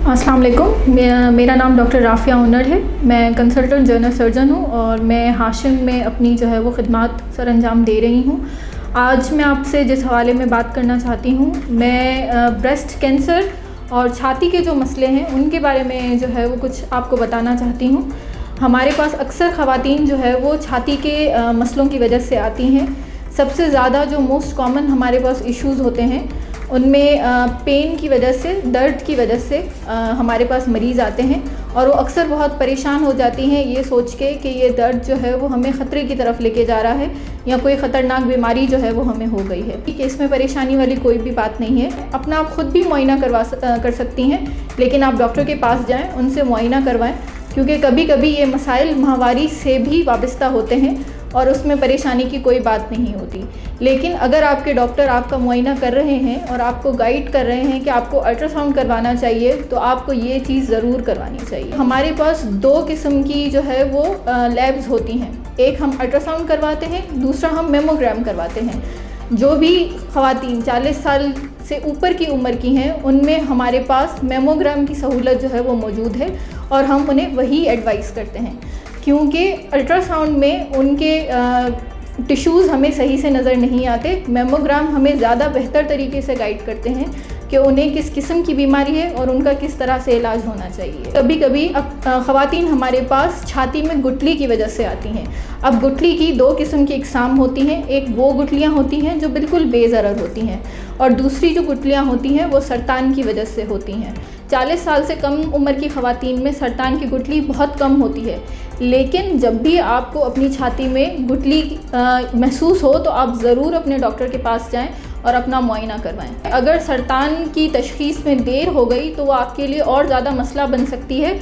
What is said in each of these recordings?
अस्सलाम वालेकुम। मेरा नाम डॉक्टर राफ़िया उन्नड़ है। मैं कंसल्टेंट जनरल सर्जन हूँ और मैं हाशिम में अपनी जो है वो ख़िदमत सर अंजाम दे रही हूँ। आज मैं आपसे जिस हवाले में बात करना चाहती हूँ, मैं ब्रेस्ट कैंसर और छाती के जो मसले हैं उनके बारे में जो है वो कुछ आपको बताना चाहती हूँ। हमारे पास अक्सर ख़वातीन जो है वो छाती के मसलों की वजह से आती हैं। सबसे ज़्यादा जो मोस्ट कॉमन हमारे पास इश्यूज़ होते हैं उनमें पेन की वजह से, दर्द की वजह से हमारे पास मरीज़ आते हैं और वो अक्सर बहुत परेशान हो जाती हैं ये सोच के कि ये दर्द जो है वो हमें ख़तरे की तरफ लेके जा रहा है या कोई ख़तरनाक बीमारी जो है वो हमें हो गई है। कि इसमें परेशानी वाली कोई भी बात नहीं है। अपना आप ख़ुद भी मुआयना कर सकती हैं, लेकिन आप डॉक्टर के पास जाएँ, उनसे मुआयना करवाएँ, क्योंकि कभी कभी ये मसाइल माहवारी से भी वाबस्ता होते हैं और उसमें परेशानी की कोई बात नहीं होती। लेकिन अगर आपके डॉक्टर आपका मुआयना कर रहे हैं और आपको गाइड कर रहे हैं कि आपको अल्ट्रासाउंड करवाना चाहिए, तो आपको ये चीज़ ज़रूर करवानी चाहिए। हमारे पास 2 किस्म की जो है वो लैब्स होती हैं। एक हम अल्ट्रासाउंड करवाते हैं, दूसरा हम मेमोग्राम करवाते हैं। जो भी ख़वातीन 40 साल से ऊपर की उम्र की हैं, उनमें हमारे पास मेमोग्राम की सहूलत जो है वो मौजूद है और हम उन्हें वही एडवाइस करते हैं, क्योंकि अल्ट्रासाउंड में उनके टिश्यूज़ हमें सही से नज़र नहीं आते। मेमोग्राम हमें ज़्यादा बेहतर तरीके से गाइड करते हैं कि उन्हें किस किस्म की बीमारी है और उनका किस तरह से इलाज होना चाहिए। कभी कभी ख़वातीन हमारे पास छाती में गुठली की वजह से आती हैं। अब गुठली की 2 किस्म की इकसाम होती हैं। एक वो गुठलियाँ होती हैं जो बिल्कुल बेज़रर होती हैं और दूसरी जो गुठलियाँ होती हैं वो सरतान की वजह से होती हैं। 40 साल से कम उम्र की ख़वातीन में सरतान की गुठली बहुत कम होती है, लेकिन जब भी आपको अपनी छाती में गुठली महसूस हो तो आप ज़रूर अपने डॉक्टर के पास जाएं और अपना मुआयना करवाएं। अगर सरतान की तशख़ीस में देर हो गई तो वो आपके लिए और ज़्यादा मसला बन सकती है।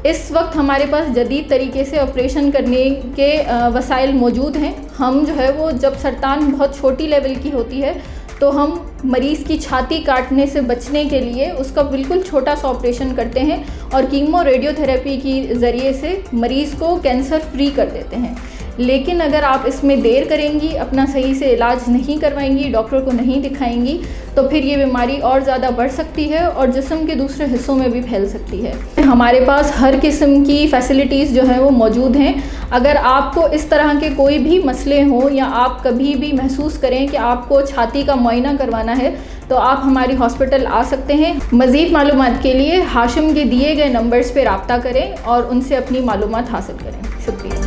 इस वक्त हमारे पास जदीद तरीके से ऑपरेशन करने के वसाइल मौजूद हैं। हम जो है वो जब सरतान बहुत छोटी लेवल की होती है तो हम मरीज़ की छाती काटने से बचने के लिए उसका बिल्कुल छोटा सा ऑपरेशन करते हैं और कीमो रेडियोथेरेपी की ज़रिए से मरीज़ को कैंसर फ्री कर देते हैं। लेकिन अगर आप इसमें देर करेंगी, अपना सही से इलाज नहीं करवाएंगी, डॉक्टर को नहीं दिखाएंगी, तो फिर ये बीमारी और ज़्यादा बढ़ सकती है और जिस्म के दूसरे हिस्सों में भी फैल सकती है। हमारे पास हर किस्म की फ़ैसिलिटीज़ जो है वो मौजूद हैं। अगर आपको इस तरह के कोई भी मसले हों या आप कभी भी महसूस करें कि आपको छाती का मुआयना करवाना है, तो आप हमारी हॉस्पिटल आ सकते हैं। मज़ीद मालूमात के लिए हाशिम के दिए गए नंबर्स पर रब्ता करें और उनसे अपनी मालूमात हासिल करें। शुक्रिया।